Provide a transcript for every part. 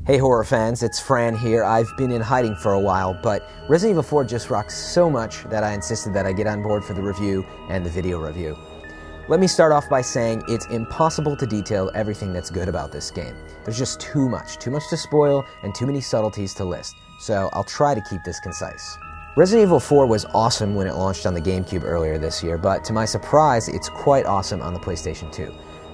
Hey horror fans, it's Fran here. I've been in hiding for a while, but Resident Evil 4 just rocks so much that I insisted that I get on board for the review and the video review. Let me start off by saying it's impossible to detail everything that's good about this game. There's just too much to spoil and too many subtleties to list, so I'll try to keep this concise. Resident Evil 4 was awesome when it launched on the GameCube earlier this year, but to my surprise, it's quite awesome on the PlayStation 2.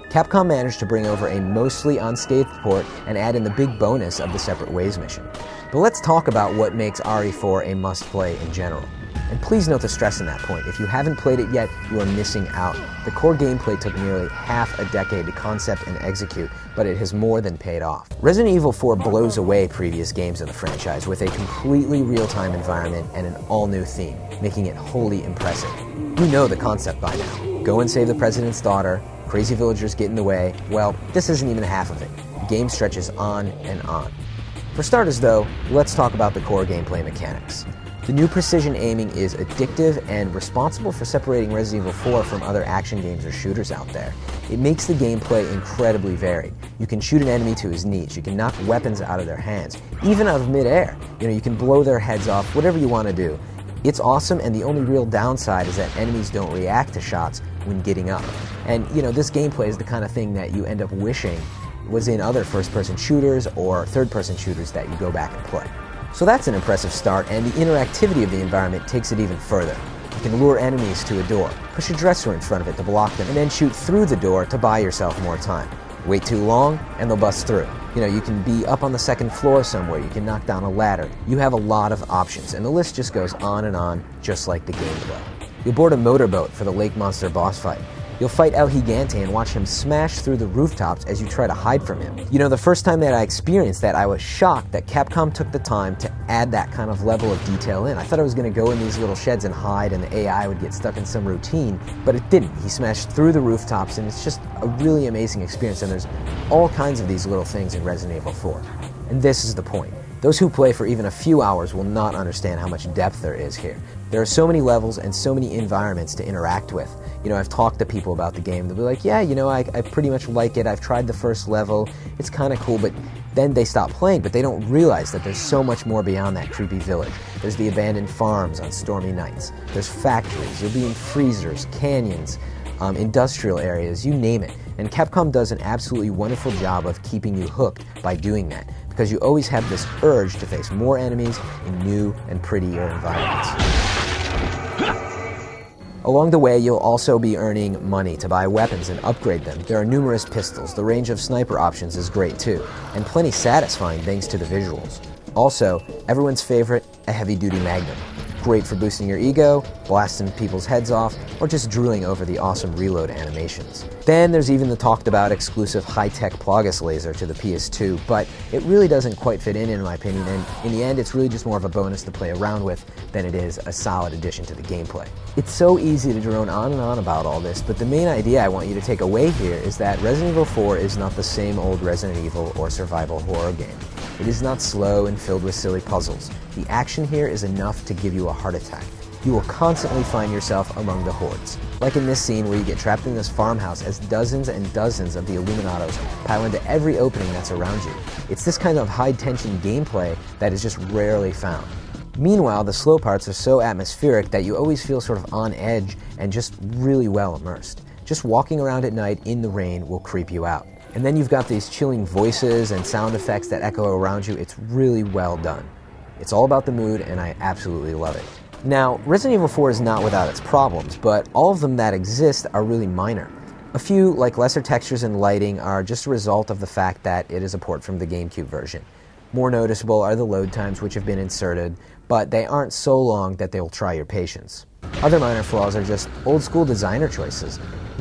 Capcom managed to bring over a mostly unscathed port and add in the big bonus of the Separate Ways mission. But let's talk about what makes RE4 a must-play in general. And please note the stress in that point. If you haven't played it yet, you are missing out. The core gameplay took nearly half a decade to concept and execute, but it has more than paid off. Resident Evil 4 blows away previous games of the franchise with a completely real-time environment and an all-new theme, making it wholly impressive. You know the concept by now. Go and save the president's daughter, crazy villagers get in the way. Well, this isn't even half of it. The game stretches on and on. For starters though, let's talk about the core gameplay mechanics. The new precision aiming is addictive and responsible for separating Resident Evil 4 from other action games or shooters out there. It makes the gameplay incredibly varied. You can shoot an enemy to his knees, you can knock weapons out of their hands, even out of midair. You can blow their heads off, whatever you want to do. It's awesome, and the only real downside is that enemies don't react to shots when getting up. And this gameplay is the kind of thing that you end up wishing was in other first-person shooters or third-person shooters that you go back and play. So that's an impressive start, and the interactivity of the environment takes it even further. You can lure enemies to a door, push a dresser in front of it to block them, and then shoot through the door to buy yourself more time. Wait too long, and they'll bust through. You can be up on the second floor somewhere, you can knock down a ladder. You have a lot of options, and the list just goes on and on, just like the gameplay. You'll board a motorboat for the lake monster boss fight. You'll fight El Gigante and watch him smash through the rooftops as you try to hide from him. The first time that I experienced that, I was shocked that Capcom took the time to add that kind of level of detail in. I thought I was going to go in these little sheds and hide and the AI would get stuck in some routine, but it didn't. He smashed through the rooftops, and it's just a really amazing experience, and there's all kinds of these little things in Resident Evil 4. And this is the point. Those who play for even a few hours will not understand how much depth there is here. There are so many levels and so many environments to interact with. I've talked to people about the game. They'll be like, yeah, I pretty much like it. I've tried the first level. It's kind of cool, but then they stop playing, but they don't realize that there's so much more beyond that creepy village. There's the abandoned farms on stormy nights. There's factories. You'll be in freezers, canyons, industrial areas, you name it. And Capcom does an absolutely wonderful job of keeping you hooked by doing that, because you always have this urge to face more enemies in new and prettier environments. Along the way, you'll also be earning money to buy weapons and upgrade them. There are numerous pistols, the range of sniper options is great too, and plenty satisfying thanks to the visuals. Also, everyone's favorite, a heavy-duty magnum. Great for boosting your ego, blasting people's heads off, or just drooling over the awesome reload animations. Then there's even the talked about exclusive high-tech Plagas laser to the PS2, but it really doesn't quite fit in my opinion, and in the end it's really just more of a bonus to play around with than it is a solid addition to the gameplay. It's so easy to drone on and on about all this, but the main idea I want you to take away here is that Resident Evil 4 is not the same old Resident Evil or survival horror game. It is not slow and filled with silly puzzles. The action here is enough to give you a heart attack. You will constantly find yourself among the hordes. Like in this scene where you get trapped in this farmhouse as dozens and dozens of the Illuminados pile into every opening that's around you. It's this kind of high-tension gameplay that is just rarely found. Meanwhile, the slow parts are so atmospheric that you always feel sort of on edge and just really well immersed. Just walking around at night in the rain will creep you out. And then you've got these chilling voices and sound effects that echo around you. It's really well done. It's all about the mood, and I absolutely love it. Now, Resident Evil 4 is not without its problems, but all of them that exist are really minor. A few, like lesser textures and lighting, are just a result of the fact that it is a port from the GameCube version. More noticeable are the load times which have been inserted, but they aren't so long that they will try your patience. Other minor flaws are just old-school designer choices.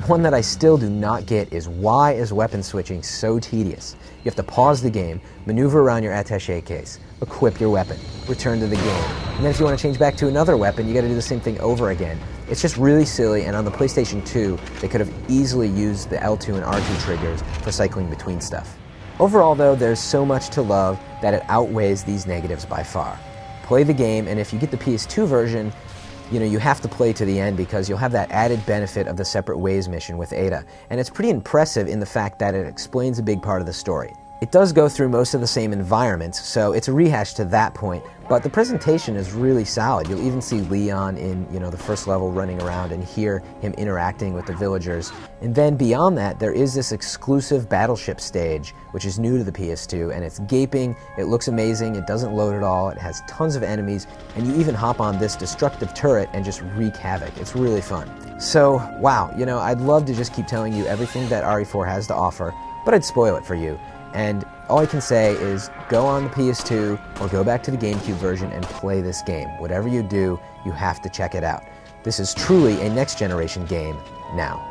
One that I still do not get is why is weapon switching so tedious? You have to pause the game, maneuver around your attaché case, equip your weapon, return to the game, and then if you want to change back to another weapon, you got to do the same thing over again. It's just really silly, and on the PlayStation 2, they could have easily used the L2 and R2 triggers for cycling between stuff. Overall though, there's so much to love that it outweighs these negatives by far. Play the game, and if you get the PS2 version, you have to play to the end because you'll have that added benefit of the Separate Ways mission with Ada, and it's pretty impressive in the fact that it explains a big part of the story. It does go through most of the same environments, so it's a rehash to that point, but the presentation is really solid. You'll even see Leon in, the first level running around and hear him interacting with the villagers. And then beyond that, there is this exclusive battleship stage, which is new to the PS2, and it's gaping, it looks amazing, it doesn't load at all, it has tons of enemies, and you even hop on this destructive turret and just wreak havoc. It's really fun. So, wow, I'd love to just keep telling you everything that RE4 has to offer, but I'd spoil it for you. And all I can say is go on the PS2 or go back to the GameCube version and play this game. Whatever you do, you have to check it out. This is truly a next-generation game now.